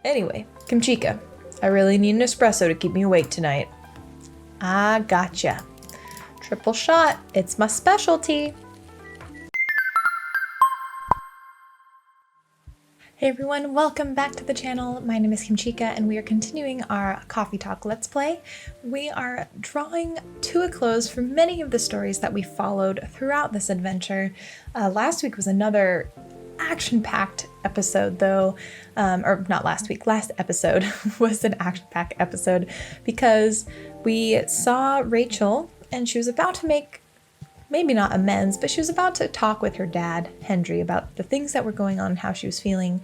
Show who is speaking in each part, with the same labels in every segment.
Speaker 1: Anyway, Kimchica, I really need an espresso to keep me awake tonight. Ah, gotcha. Triple shot, it's my specialty. Hey everyone, welcome back to the channel. My name is Kimchica and we are continuing our Coffee Talk Let's Play. We are drawing to a close for many of the stories that we followed throughout this adventure. Last week was another action-packed episode though, or not last week, last episode was an action-packed episode because we saw Rachel and she was about to make maybe not amends, but she was about to talk with her dad, Henry, about the things that were going on and how she was feeling.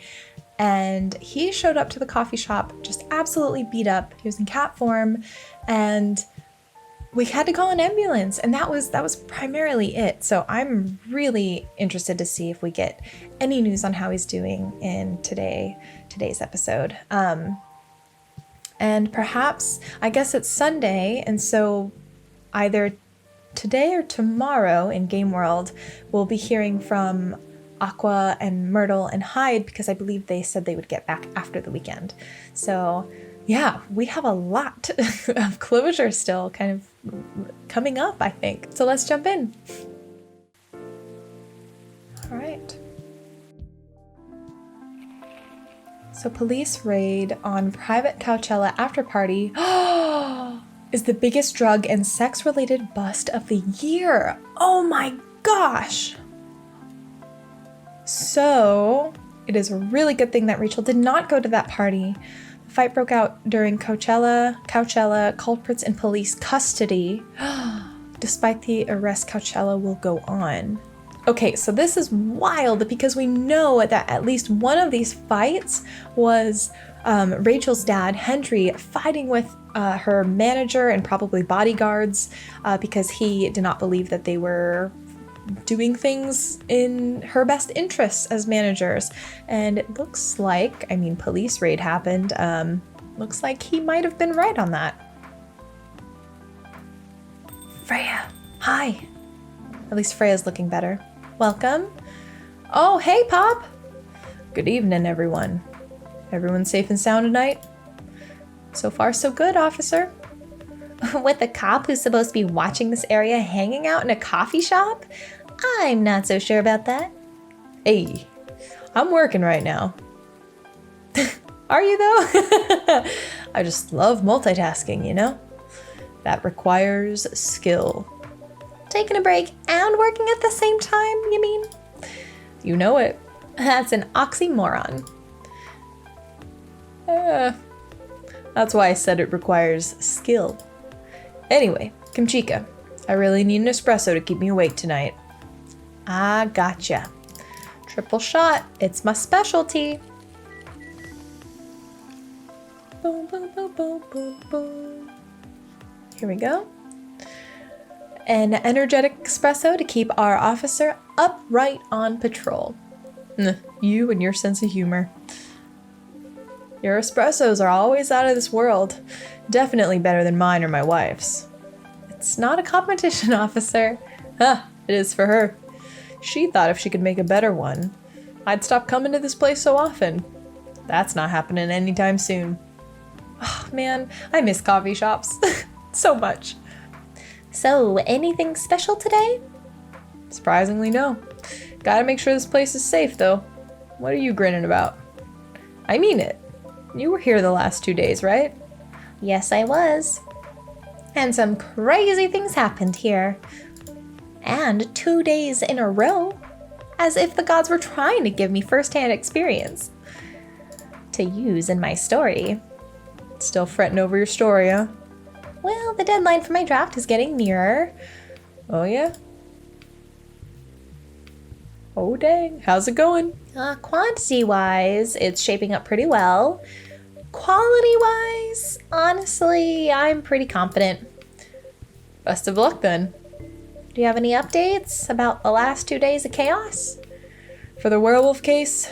Speaker 1: And he showed up to the coffee shop just absolutely beat up. He was in cat form and we had to call an ambulance, and that was primarily it. So I'm really interested to see if we get any news on how he's doing in today's episode. And perhaps, I guess it's Sunday, and so either today or tomorrow in Game World, we'll be hearing from Aqua and Myrtle and Hyde because I believe they said they would get back after the weekend. So yeah, we have a lot of closure still kind of coming up, I think. So let's jump in. All right. So police raid on private Coachella after party. Is the biggest drug and sex-related bust of the year. Oh my gosh. So it is a really good thing that Rachel did not go to that party. The fight broke out during Coachella, culprits in police custody. Despite the arrest, Coachella will go on. Okay, so this is wild because we know that at least one of these fights was Rachel's dad, Henry, fighting with her manager and probably bodyguards because he did not believe that they were doing things in her best interests as managers. And it looks like, I mean, police raid happened. Looks like he might have been right on that. Freya, hi. At least Freya's looking better. Welcome. Oh, hey, Pop. Good evening, everyone. Everyone safe and sound tonight? So far, so good, officer. With a cop who's supposed to be watching this area hanging out in a coffee shop? I'm not so sure about that. Hey, I'm working right now. Are you though? I just love multitasking, you know? That requires skill. Taking a break and working at the same time, you mean? You know it. That's an oxymoron. That's why I said it requires skill. Anyway, Kimchica, I really need an espresso to keep me awake tonight. Ah, gotcha. Triple shot, it's my specialty. Boom, boom, boom, boom, boom, boom. Here we go. An energetic espresso to keep our officer upright on patrol. You and your sense of humor. Your espressos are always out of this world. Definitely better than mine or my wife's. It's not a competition, officer. It is for her. She thought if she could make a better one, I'd stop coming to this place so often. That's not happening anytime soon. Oh man, I miss coffee shops so much. So, anything special today? Surprisingly, no. Gotta make sure this place is safe, though. What are you grinning about? I mean it. You were here the last 2 days, right? Yes, I was. And some crazy things happened here. And 2 days in a row. As if the gods were trying to give me first-hand experience to use in my story. Still fretting over your story, huh? Well, the deadline for my draft is getting nearer. Oh, yeah? Oh, dang. How's it going? Quantity-wise, it's shaping up pretty well. Quality-wise, honestly, I'm pretty confident. Best of luck, then. Do you have any updates about the last 2 days of chaos? For the werewolf case,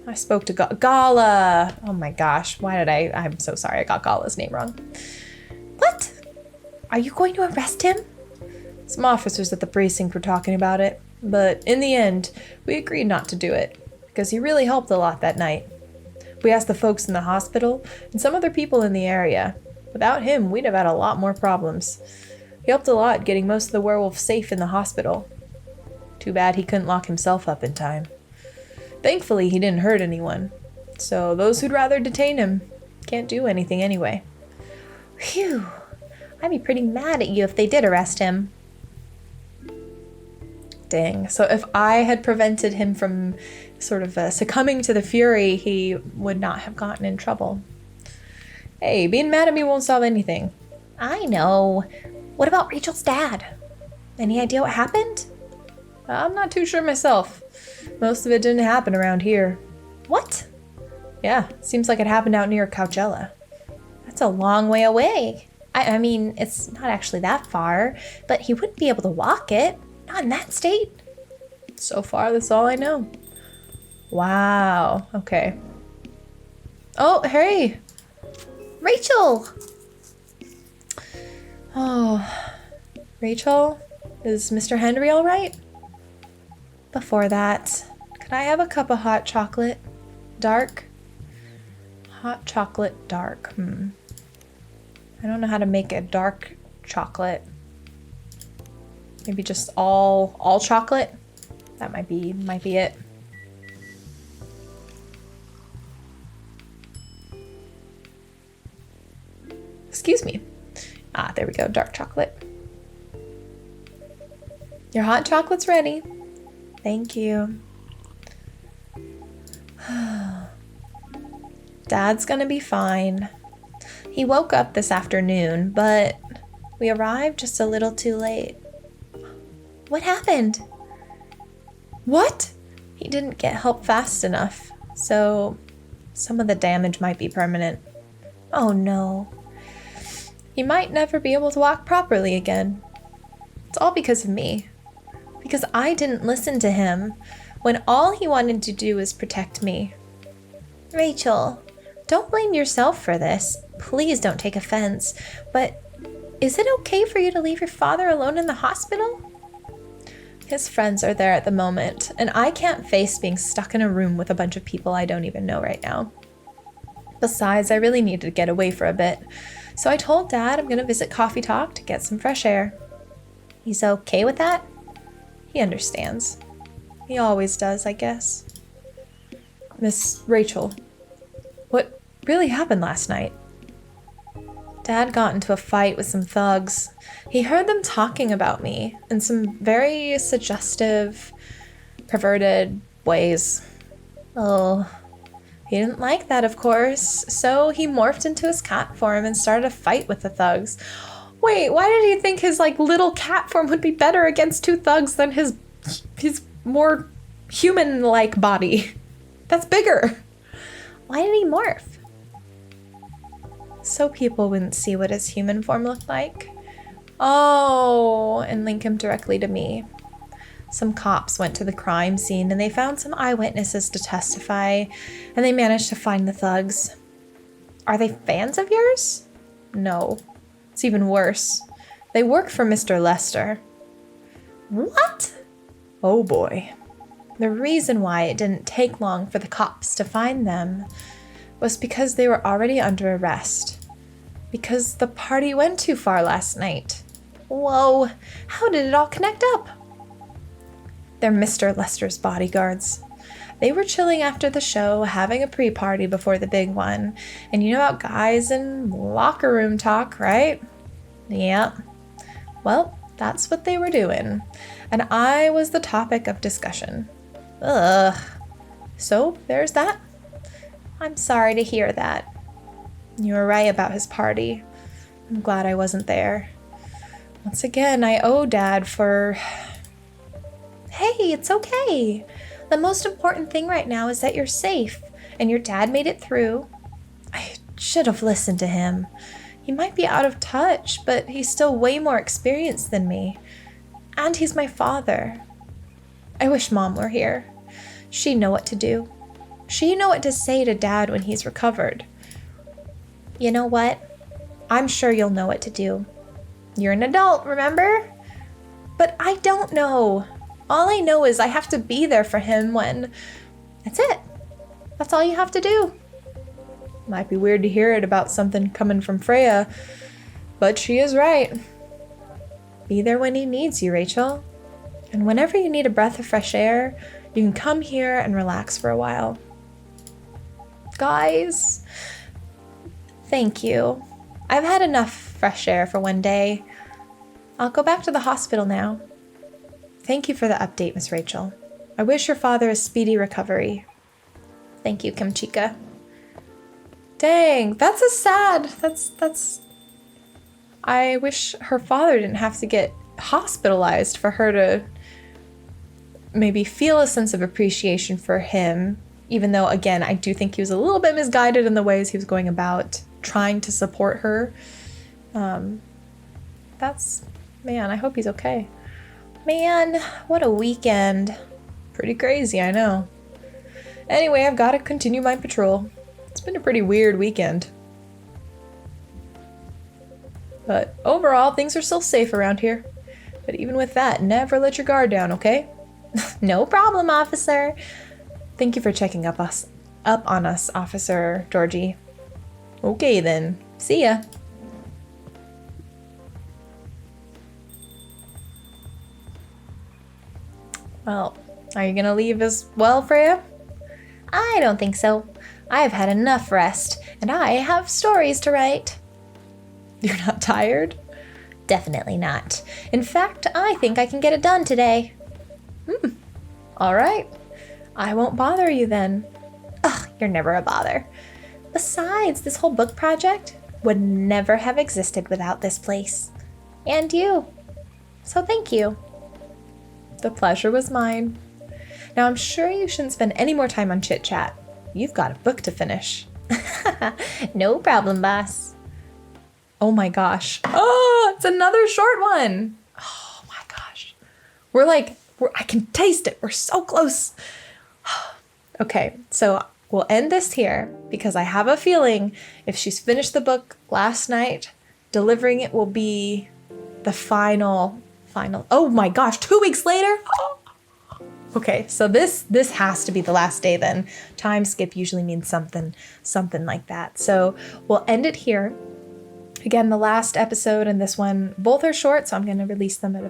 Speaker 1: I spoke to Gala. Oh my gosh, I'm so sorry, I got Gala's name wrong. What? Are you going to arrest him? Some officers at the precinct were talking about it, but in the end, we agreed not to do it, because he really helped a lot that night. We asked the folks in the hospital and some other people in the area. Without him, we'd have had a lot more problems. He helped a lot getting most of the werewolves safe in the hospital. Too bad he couldn't lock himself up in time. Thankfully, he didn't hurt anyone. So those who'd rather detain him can't do anything anyway.
Speaker 2: Phew. I'd be pretty mad at you if they did arrest him.
Speaker 1: Dang. So if I had prevented him from sort of succumbing to the fury, he would not have gotten in trouble. Hey, being mad at me won't solve anything.
Speaker 2: I know. What about Rachel's dad? Any idea what happened?
Speaker 1: I'm not too sure myself. Most of it didn't happen around here.
Speaker 2: What?
Speaker 1: Yeah, seems like it happened out near Coachella.
Speaker 2: That's a long way away. I mean, it's not actually that far, but he wouldn't be able to walk it. Not in that state.
Speaker 1: So far, that's all I know. Wow, okay. Oh, hey!
Speaker 2: Rachel!
Speaker 1: Oh, Rachel? Is Mr. Henry all right? Before that, could I have a cup of hot chocolate? Dark? Hot chocolate dark. I don't know how to make a dark chocolate. Maybe just all chocolate? That might be it. Excuse me. Ah, there we go, dark chocolate. Your hot chocolate's ready. Thank you. Dad's gonna be fine. He woke up this afternoon, but we arrived just a little too late.
Speaker 2: What happened?
Speaker 1: What? He didn't get help fast enough, so some of the damage might be permanent.
Speaker 2: Oh no.
Speaker 1: He might never be able to walk properly again. It's all because of me. Because I didn't listen to him when all he wanted to do was protect me.
Speaker 2: Rachel, don't blame yourself for this. Please don't take offense. But is it okay for you to leave your father alone in the hospital?
Speaker 1: His friends are there at the moment, and I can't face being stuck in a room with a bunch of people I don't even know right now. Besides, I really needed to get away for a bit. So I told Dad I'm going to visit Coffee Talk to get some fresh air.
Speaker 2: He's okay with that?
Speaker 1: He understands. He always does, I guess. Miss Rachel, what really happened last night? Dad got into a fight with some thugs. He heard them talking about me in some very suggestive, perverted ways.
Speaker 2: Oh.
Speaker 1: He didn't like that, of course, so he morphed into his cat form and started a fight with the thugs. Wait, why did he think his little cat form would be better against two thugs than his more human-like body? That's bigger.
Speaker 2: Why did he morph?
Speaker 1: So people wouldn't see what his human form looked like. Oh, and link him directly to me. Some cops went to the crime scene and they found some eyewitnesses to testify, and they managed to find the thugs. Are they fans of yours? No. It's even worse. They work for Mr. Lester.
Speaker 2: What?
Speaker 1: Oh boy. The reason why it didn't take long for the cops to find them was because they were already under arrest. Because the party went too far last night.
Speaker 2: Whoa, how did it all connect up?
Speaker 1: They're Mr. Lester's bodyguards. They were chilling after the show, having a pre-party before the big one. And you know about guys and locker room talk, right?
Speaker 2: Yeah.
Speaker 1: Well, that's what they were doing. And I was the topic of discussion.
Speaker 2: Ugh.
Speaker 1: So there's that.
Speaker 2: I'm sorry to hear that.
Speaker 1: You were right about his party. I'm glad I wasn't there. Once again, I owe Dad for...
Speaker 2: Hey, it's okay. The most important thing right now is that you're safe, and your dad made it through.
Speaker 1: I should have listened to him. He might be out of touch, but he's still way more experienced than me. And he's my father. I wish Mom were here. She'd know what to do. She'd know what to say to Dad when he's recovered.
Speaker 2: You know what? I'm sure you'll know what to do. You're an adult, remember?
Speaker 1: But I don't know. All I know is I have to be there for him when... That's it. That's all you have to do. Might be weird to hear it about something coming from Freya, but she is right. Be there when he needs you, Rachel. And whenever you need a breath of fresh air, you can come here and relax for a while. Guys, thank you. I've had enough fresh air for one day. I'll go back to the hospital now. Thank you for the update, Miss Rachel. I wish your father a speedy recovery. Thank you, Kimchica. Dang, that's a sad. That's. I wish her father didn't have to get hospitalized for her to maybe feel a sense of appreciation for him, even though, again, I do think he was a little bit misguided in the ways he was going about trying to support her. Man, I hope he's okay. Man, what a weekend. Pretty crazy, I know. Anyway, I've got to continue my patrol. It's been a pretty weird weekend. But overall, things are still safe around here. But even with that, never let your guard down, okay?
Speaker 2: No problem, officer.
Speaker 1: Thank you for checking up on us, Officer Georgie. Okay then, see ya. Well, are you gonna leave as well, Freya?
Speaker 2: I don't think so. I've had enough rest, and I have stories to write.
Speaker 1: You're not tired?
Speaker 2: Definitely not. In fact, I think I can get it done today.
Speaker 1: All right. I won't bother you then.
Speaker 2: Ugh, you're never a bother. Besides, this whole book project would never have existed without this place. And you. So thank you.
Speaker 1: The pleasure was mine. Now I'm sure you shouldn't spend any more time on chit-chat. You've got a book to finish.
Speaker 2: No problem, boss.
Speaker 1: Oh my gosh. Oh, it's another short one. Oh my gosh. I can taste it. We're so close. Okay, so we'll end this here because I have a feeling if she's finished the book last night, delivering it will be the final. Oh my gosh, 2 weeks later? Okay, so this has to be the last day then. Time skip usually means something like that. So we'll end it here. Again, the last episode and this one, both are short, so I'm going to release them at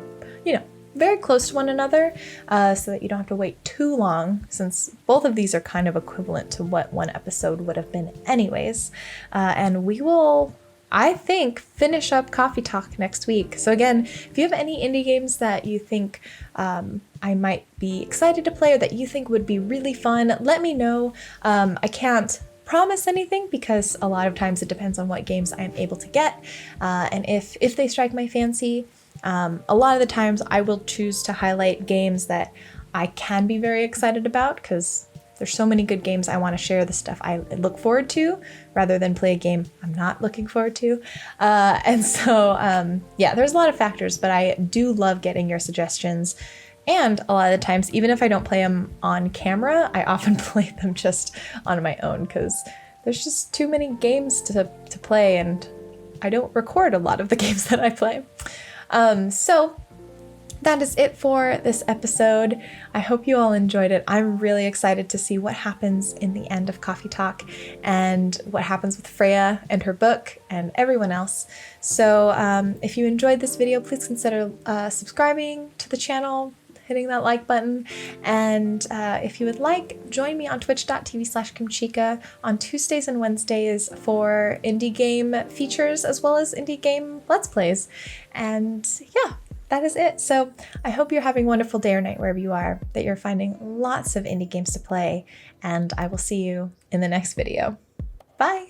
Speaker 1: very close to one another, so that you don't have to wait too long, since both of these are kind of equivalent to what one episode would have been anyways. And we will, I think, finish up Coffee Talk next week. So again, if you have any indie games that you think I might be excited to play or that you think would be really fun, let me know. I can't promise anything because a lot of times it depends on what games I am able to get, and if they strike my fancy. A lot of the times I will choose to highlight games that I can be very excited about because there's so many good games I want to share the stuff I look forward to rather than play a game I'm not looking forward to. And so, there's a lot of factors, but I do love getting your suggestions. And a lot of the times, even if I don't play them on camera, I often play them just on my own because there's just too many games to play and I don't record a lot of the games that I play. So that is it for this episode. I hope you all enjoyed it. I'm really excited to see what happens in the end of Coffee Talk and what happens with Freya and her book and everyone else. So if you enjoyed this video, please consider subscribing to the channel, hitting that like button, and if you would like, join me on twitch.tv/Kimchica on Tuesdays and Wednesdays for indie game features as well as indie game Let's Plays. And yeah, that is it. So I hope you're having a wonderful day or night wherever you are, that you're finding lots of indie games to play, and I will see you in the next video. Bye!